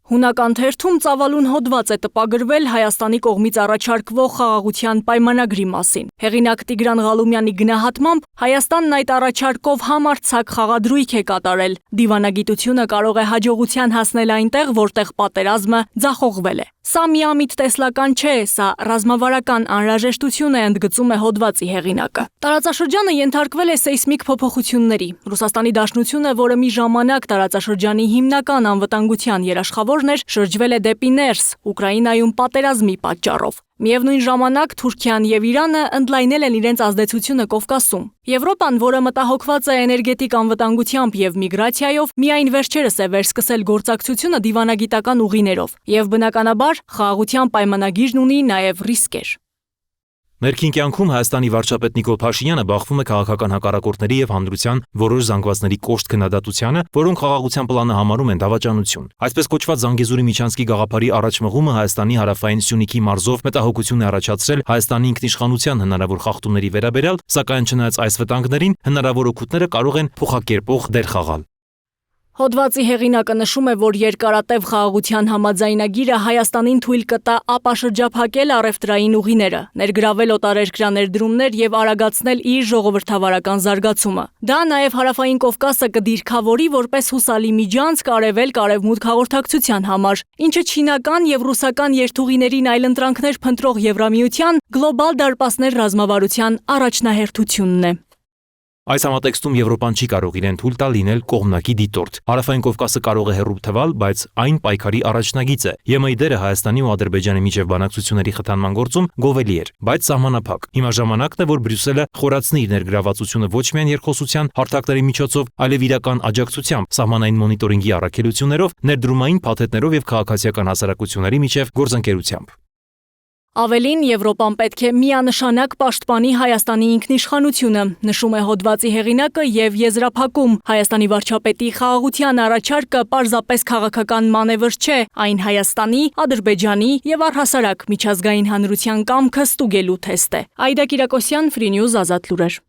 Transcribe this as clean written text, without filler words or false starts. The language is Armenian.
Հունական թերթում ծավալուն հոդված է տպագրվել Հայաստանի կողմից առաջարկվող խաղաղության պայմանագրի մասին։ Հեղինակ Տիգրան Ղալումյանի գնահատմամբ Հայաստանն այդ առաջարկով համարձակ խաղադրույք է կատարել։ Դիվանագիտությունը կարող է հաջողության հասնել այնտեղ, որտեղ պատերազմը ձախողվել է։ Սա միամիտ տեսլական չէ, սա ռազմավարական անհրաժեշտություն է, ընդգծում է հոդվածի հեղինակը։ Տարածաշրջանը ենթարկվել է սեյսմիկ փոփոխությունների։ Ռուսաստանի Դաշնությունը, որը մի ժամանակ տարածաշրջանի հիմնական անվտանգության երաշխավորն էր, շրջվել է դեպի ներս, Ուկրաինայում պատերազմի պատճառով։ Միևնույն ժամանակ Թուրքիան եւ Իրանը ընդլայնել են իրենց ազդեցությունը Կովկասում։ Եվրոպան, որը մտահոգված է էներգետիկ անվտանգությամբ եւ միգրացիայով, միայն վերջերս է վերսկսել գործակցությունը դիվանագիտական ուղիներով, եւ բնականաբար խաղաղության պայմանագիրն ունի նաեւ ռիսկեր։ Ներքին կյանքում Հայաստանի վարչապետ Նիկոլ Փաշինյանը բախվում է քաղաքական հակառակորդների եւ հանրության որոշ զանգվածների կոշտ քննադատությանը, որոնք խաղաղության պլանը համարում են դավաճանություն։ Այսպես կոչված Զանգեզուրի Միջանցքի գաղափարի առաջմղումը Հայաստանի հարավային Սյունիքի մարզով մտահոգություն է առաջացրել Հայաստանի ինքնիշխանության հնարավոր խախտումների վերաբերյալ, սակայն չնայած այս վտանգներին, հնարավոր օգուտները կարող են փոխակերպող դեր խաղալ։ Հոդվածի հեղինակը նշում է, որ երկարատև խաղաղության համաձայնագիրը Հայաստանին թույլ կտա ապաշրջափակել առևտրային ուղիները, ներգրավել օտարերկրյա ներդրումներ եւ արագացնել իր ժողովրդավարական զարգացումը։ Դա նաեւ Հարավային Կովկասը կդիրքավորի որպես հուսալի միջանցք արևելք-արևմուտք հաղորդակցության համար, ինչը չինական եւ ռուսական երթուղիներին այլընտրանքներ փնտրող Եվրամիության գլոբալ դարպասներ ռազմավարության առաջնահերթությունն է։ Այս համատեքստում Եվրոպան չի կարող իրեն թույլ տալ լինել կողմնակի դիտորդ։ Հարավային Կովկասը կարող է հեռու թվալ, բայց այն պայքարի առաջնագիծ է։ ԵՄ-ի դերը Հայաստանի ու Ադրբեջանի միջև բանակցությունների խթանման գործում գովելի էր, բայց սահմանափակ։ Հիմա ժամանակն է, որ Բրյուսելը խորացնի իր ներգրավվածությունը ոչ միայն երկխոսության հարթակների միջոցով, այլև իրական աջակցությամբ, սահմանային մոնիտորինգի առաքելություններով, ներդրումային փաթեթներով եւ քաղաքացիական հասարակությունների միջև գործընկերությամբ։ Ավելին, Եվրոպան պետք է միանշանակ պաշտպանի Հայաստանի ինքնիշխանությունը, նշում է հոդվածի հեղինակը եւ եզրափակում. Հայաստանի վարչապետի խաղաղության առաջարկը պարզապես քաղաքական մանևր չէ, այն Հայաստանի, Ադրբեջանի եւ առհասարակ միջազգային հանրության կամքը ստուգելու թեստ է։ Այդա Կիրակոսյան, Free News, Ազատ լուրեր։